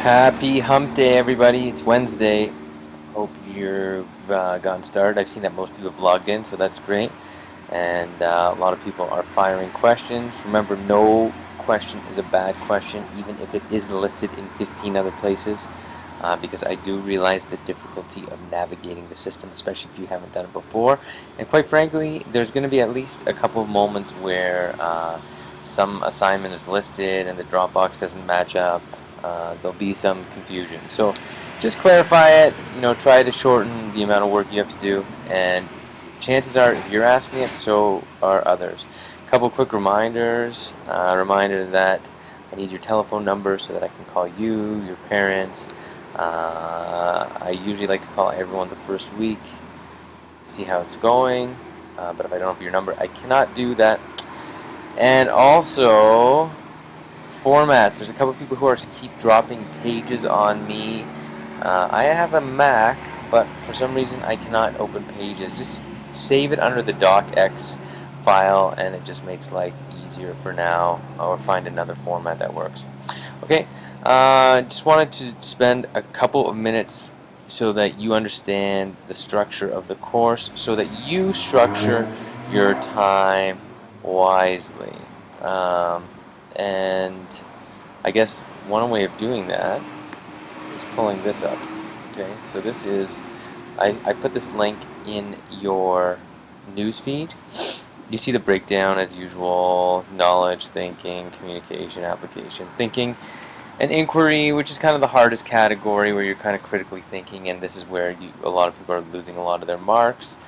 Happy hump day, everybody. It's Wednesday. Hope you've gotten started. I've seen that most people have logged in, so that's great. And a lot of people are firing questions. Remember, no question is a bad question, even if it is listed in 15 other places, because I do realize the difficulty of navigating the system, especially if you haven't done it before. And quite frankly, there's going to be at least a couple of moments where some assignment is listed and the Dropbox doesn't match up. There'll be some confusion. So just clarify it, try to shorten the amount of work you have to do, and chances are if you're asking it, so are others. A couple quick reminders. Reminder that I need your telephone number so that I can call you, your parents. I usually like to call everyone the first week, see how it's going, but if I don't have your number, I cannot do that. And also, formats. There's a couple of people who keep dropping pages on me. I have a Mac, but for some reason I cannot open pages. Just save it under the docx file, and it just makes life easier for now, or find another format that works. Okay, just wanted to spend a couple of minutes so that you understand the structure of the course, so that you structure your time wisely. And I guess one way of doing that is pulling this up. Okay, so this is, I put this link in your newsfeed. You see the breakdown as usual: knowledge, thinking, communication, application. Thinking and inquiry, which is kind of the hardest category, where you're kind of critically thinking, and this is where a lot of people are losing a lot of their marks.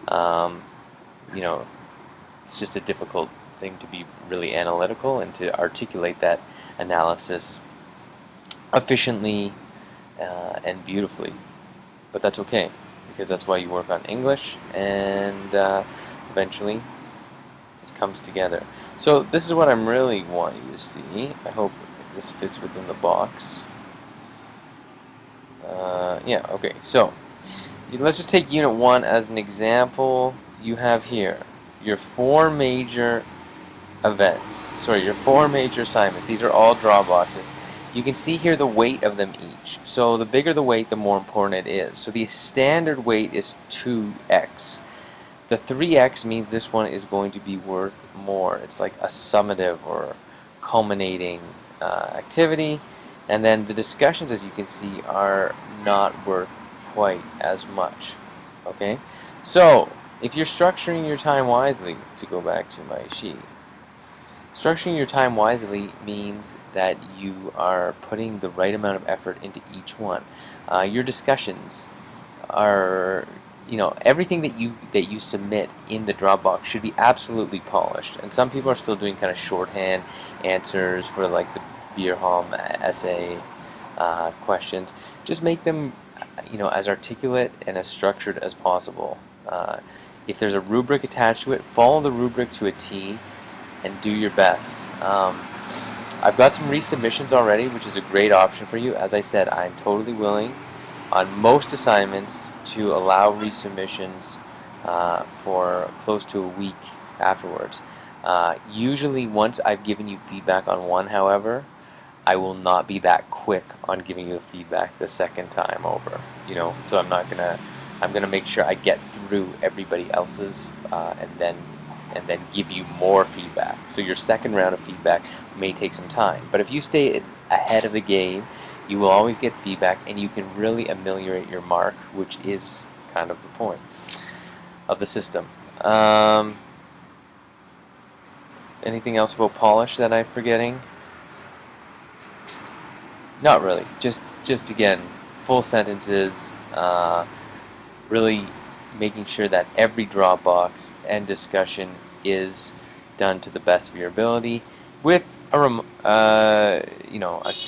You know, it's just a difficult thing to be really analytical and to articulate that analysis efficiently and beautifully. But that's okay, because that's why you work on English, and eventually it comes together. So this is what I'm really wanting you to see. I hope this fits within the box. Yeah, okay, so let's just take Unit 1 as an example. You have here your four major your four major assignments. These are all draw boxes. You can see here the weight of them each. So the bigger the weight, the more important it is. So the standard weight is 2x. The 3x means this one is going to be worth more. It's like a summative or culminating activity. And then the discussions, as you can see, are not worth quite as much. Okay? So if you're structuring your time wisely, to go back to my sheet, structuring your time wisely means that you are putting the right amount of effort into each one. Your discussions are, everything that you submit in the Dropbox should be absolutely polished. And some people are still doing kind of shorthand answers for like the Bierholm essay questions. Just make them, as articulate and as structured as possible. If there's a rubric attached to it, follow the rubric to a T and do your best. I've got some resubmissions already, which is a great option for you. As I said, I'm totally willing on most assignments to allow resubmissions for close to a week afterwards. Usually once I've given you feedback on one, however, I will not be that quick on giving you the feedback the second time over. So I'm gonna make sure I get through everybody else's and then give you more feedback. So your second round of feedback may take some time. But if you stay ahead of the game, you will always get feedback, and you can really ameliorate your mark, which is kind of the point of the system. Anything else about polish that I'm forgetting? Not really. Just again, full sentences, really making sure that every Dropbox and discussion is done to the best of your ability, with a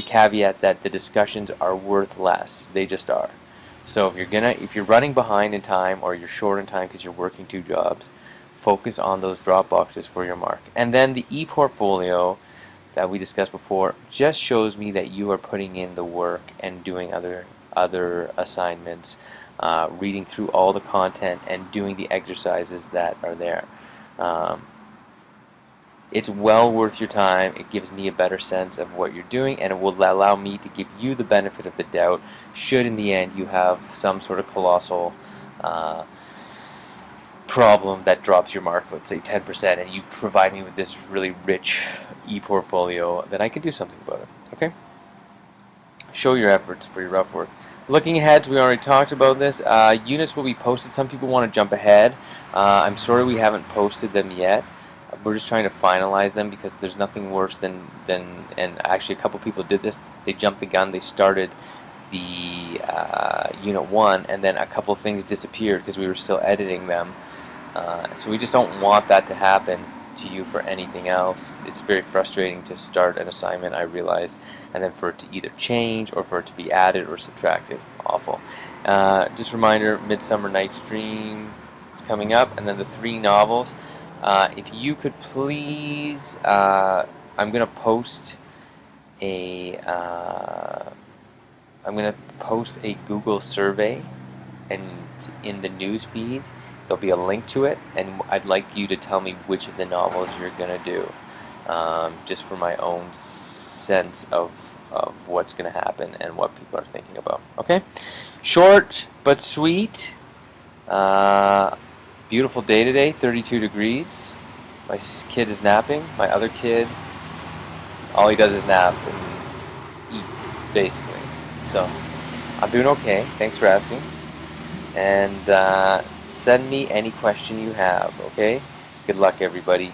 caveat that the discussions are worth less. They just are. So if you're running behind in time, or you're short in time because you're working two jobs, focus on those Dropboxes for your mark. And then the e-portfolio that we discussed before just shows me that you are putting in the work and doing other assignments, reading through all the content and doing the exercises that are there. it's well worth your time. It gives me a better sense of what you're doing, and it will allow me to give you the benefit of the doubt should in the end you have some sort of colossal problem that drops your mark, let's say 10%, and you provide me with this really rich e-portfolio, then I can do something about it. Okay? Show your efforts for your rough work. Looking ahead, we already talked about this. Units will be posted. Some people want to jump ahead. I'm sorry we haven't posted them yet. We're just trying to finalize them because there's nothing worse than and actually a couple people did this. They jumped the gun. They started the Unit 1, and then a couple of things disappeared because we were still editing them. So we just don't want that to happen to you for anything else. It's very frustrating to start an assignment, I realize, and then for it to either change or for it to be added or subtracted. Awful. Just a reminder, Midsummer Night's Dream is coming up, and then the 3 novels. If you could please, I'm going to post a Google survey, and in the news feed there'll be a link to it, and I'd like you to tell me which of the novels you're going to do, just for my own sense of what's going to happen and what people are thinking about. Okay? Short but sweet. Beautiful day today, 32 degrees. My kid is napping. My other kid, all he does is nap and eat, basically. So, I'm doing okay. Thanks for asking. And send me any question you have, okay? Good luck, everybody.